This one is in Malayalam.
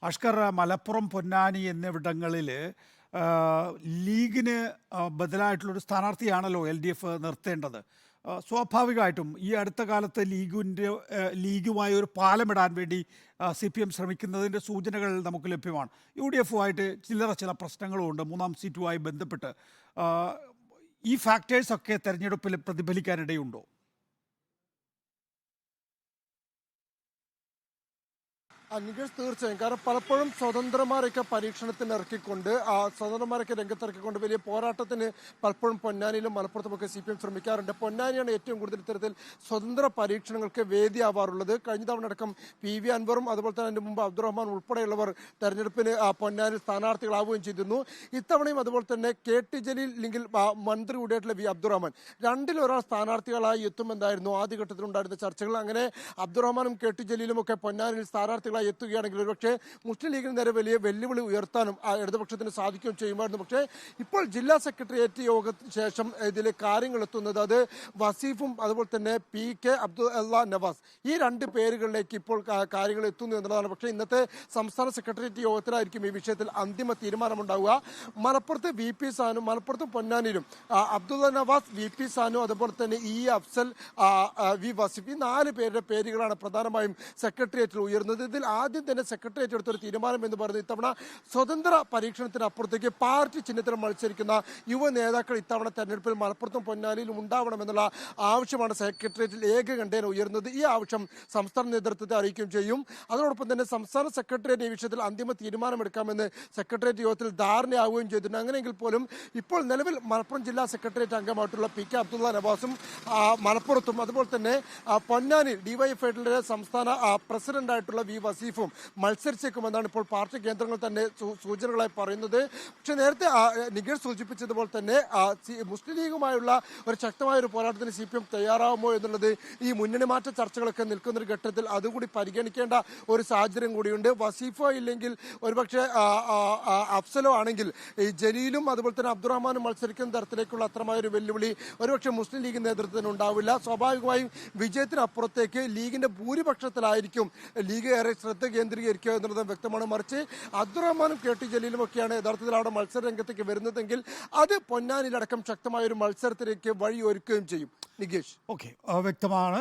അഷ്കർ, മലപ്പുറം, പൊന്നാനി എന്നിവിടങ്ങളിൽ ലീഗിന് ബദലായിട്ടുള്ളൊരു സ്ഥാനാർത്ഥിയാണല്ലോ LDF നിർത്തേണ്ടത്. സ്വാഭാവികമായിട്ടും ഈ അടുത്ത കാലത്ത് ലീഗുമായി ഒരു പാലമിടാൻ വേണ്ടി CPM ശ്രമിക്കുന്നതിൻ്റെ സൂചനകൾ നമുക്ക് ലഭ്യമാണ്. UDFുമായിട്ട് ചില പ്രശ്നങ്ങളുമുണ്ട് മൂന്നാം സീറ്റുമായി ബന്ധപ്പെട്ട്. ഈ ഫാക്ടേഴ്സൊക്കെ തെരഞ്ഞെടുപ്പിൽ പ്രതിഫലിക്കാനിടയുണ്ടോ? നികേഷ്, തീർച്ചയായും. കാരണം പലപ്പോഴും സ്വതന്ത്രമാരൊക്കെ പരീക്ഷണത്തിന് ഇറക്കിക്കൊണ്ട് സ്വതന്ത്രമാരൊക്കെ രംഗത്തിറക്കിക്കൊണ്ട് വലിയ പോരാട്ടത്തിന് പലപ്പോഴും പൊന്നാനിയിലും മലപ്പുറത്തുമൊക്കെ CPM ശ്രമിക്കാറുണ്ട്. പൊന്നാനിയാണ് ഏറ്റവും കൂടുതൽ ഇത്തരത്തിൽ സ്വതന്ത്ര പരീക്ഷണങ്ങൾക്ക് വേദിയാവാറുള്ളത്. കഴിഞ്ഞ തവണ അടക്കം PV അൻവറും അതുപോലെ തന്നെ അതിന് മുമ്പ് അബ്ദുറഹ്മാൻ ഉൾപ്പെടെയുള്ളവർ തെരഞ്ഞെടുപ്പിന് പൊന്നാനിൽ സ്ഥാനാർത്ഥികളാവുകയും ചെയ്തിരുന്നു. ഇത്തവണയും അതുപോലെ തന്നെ KT ജലീൽ അല്ലെങ്കിൽ മന്ത്രി കൂടിയായിട്ടുള്ള V അബ്ദുറഹ്മാൻ രണ്ടിലൊരാൾ സ്ഥാനാർത്ഥികളായി എത്തുമെന്നായിരുന്നു ആദ്യഘട്ടത്തിലുണ്ടായിരുന്ന ചർച്ചകൾ. അങ്ങനെ അബ്ദുറഹ്മാനും KT ജലീലും ഒക്കെ പൊന്നാനിൽ സ്ഥാനാർത്ഥികളായി എത്തുകയാണെങ്കിൽ ഒരുപക്ഷെ മുസ്ലിം ലീഗിന് നേരെ വലിയ വെല്ലുവിളി ഉയർത്താനും ഇടതുപക്ഷത്തിന് സാധിക്കുകയും ചെയ്യുമായിരുന്നു. പക്ഷേ ഇപ്പോൾ ജില്ലാ സെക്രട്ടേറിയറ്റ് യോഗത്തിന് ശേഷം ഇതിൽ കാര്യങ്ങൾ എത്തുന്നത് അത് വസീഫും അതുപോലെ തന്നെ PK അബ്ദുള്ള നവാസ് ഈ രണ്ട് പേരുകളിലേക്ക് ഇപ്പോൾ കാര്യങ്ങൾ എത്തുന്നു എന്നുള്ളതാണ്. പക്ഷേ ഇന്നത്തെ സംസ്ഥാന സെക്രട്ടേറിയറ്റ് യോഗത്തിലായിരിക്കും ഈ വിഷയത്തിൽ അന്തിമ തീരുമാനമുണ്ടാവുക. മലപ്പുറത്ത് VP സാനും മലപ്പുറത്തും പൊന്നാനിയിലും അബ്ദുള്ള നവാസ്, VP സാനു, അതുപോലെ തന്നെ അഫ്സൽ, V വസീഫ് ഈ 4 പേരുടെ പേരുകളാണ് പ്രധാനമായും സെക്രട്ടേറിയറ്റിൽ ഉയർന്നത്. ഇതിൽ ആദ്യം തന്നെ സെക്രട്ടേറിയറ്റ് എടുത്തൊരു തീരുമാനം എന്ന് പറയുന്നത് ഇത്തവണ സ്വതന്ത്ര പരീക്ഷണത്തിനപ്പുറത്തേക്ക് പാർട്ടി ചിഹ്നത്തിൽ മത്സരിക്കുന്ന യുവ നേതാക്കൾ ഇത്തവണ തെരഞ്ഞെടുപ്പിൽ മലപ്പുറത്തും പൊന്നാനിയിലും ഉണ്ടാവണമെന്നുള്ള ആവശ്യമാണ് സെക്രട്ടേറിയറ്റിൽ ഏകകണ്ഠേന ഉയർന്നത്. ഈ ആവശ്യം സംസ്ഥാന നേതൃത്വത്തെ അറിയിക്കുകയും ചെയ്യും. അതോടൊപ്പം തന്നെ സംസ്ഥാന സെക്രട്ടേറിയറ്റ് ഈ വിഷയത്തിൽ അന്തിമ തീരുമാനമെടുക്കാമെന്ന് സെക്രട്ടേറിയറ്റ് യോഗത്തിൽ ധാരണയാവുകയും ചെയ്തിട്ടുണ്ട്. അങ്ങനെയെങ്കിൽ പോലും ഇപ്പോൾ നിലവിൽ മലപ്പുറം ജില്ലാ സെക്രട്ടേറിയറ്റ് അംഗമായിട്ടുള്ള PK അബ്ദുള്ള നവാസും മലപ്പുറത്തും അതുപോലെ തന്നെ പൊന്നാനിയിൽ DYFIയുടെ സംസ്ഥാന പ്രസിഡന്റായിട്ടുള്ള V വസീഫും മത്സരിച്ചേക്കുമെന്നാണ് ഇപ്പോൾ പാർട്ടി കേന്ദ്രങ്ങൾ തന്നെ സൂചനകളായി പറയുന്നത്. പക്ഷെ നേരത്തെ നികേഷ് സൂചിപ്പിച്ചതുപോലെ തന്നെ മുസ്ലിം ലീഗുമായുള്ള ഒരു ശക്തമായ ഒരു പോരാട്ടത്തിന് CPM തയ്യാറാവുമോ എന്നുള്ളത് ഈ മുന്നണി മാറ്റ ചർച്ചകളൊക്കെ നിൽക്കുന്ന ഒരു ഘട്ടത്തിൽ അതുകൂടി പരിഗണിക്കേണ്ട ഒരു സാഹചര്യം കൂടിയുണ്ട്. വസീഫോ ഇല്ലെങ്കിൽ ഒരുപക്ഷെ അഫ്സലോ ആണെങ്കിൽ ഈ ജലീലും അതുപോലെ തന്നെ അബ്ദുറഹ്മാനും മത്സരിക്കുന്ന തരത്തിലേക്കുള്ള അത്രമായ ഒരു വെല്ലുവിളി ഒരുപക്ഷെ മുസ്ലിം ലീഗ് നേതൃത്വത്തിന് ഉണ്ടാവില്ല. സ്വാഭാവികമായും വിജയത്തിനപ്പുറത്തേക്ക് ലീഗിന്റെ ഭൂരിപക്ഷത്തിലായിരിക്കും ലീഗ് ഏറെ ശ്രദ്ധ കേന്ദ്രീകരിക്കുക എന്നുള്ളത് വ്യക്തമാണ്. മറിച്ച് അബ്ദുറഹ്മാനും KT ജലീലും ഒക്കെയാണ് യഥാർത്ഥത്തിൽ അവിടെ മത്സര രംഗത്തേക്ക് വരുന്നതെങ്കിൽ അത് പൊന്നാനിയിലടക്കം ശക്തമായ ഒരു മത്സരത്തിലേക്ക് വഴിയൊരുക്കുകയും ചെയ്യും. നികേഷ്, ഓക്കെ, വ്യക്തമാണ്.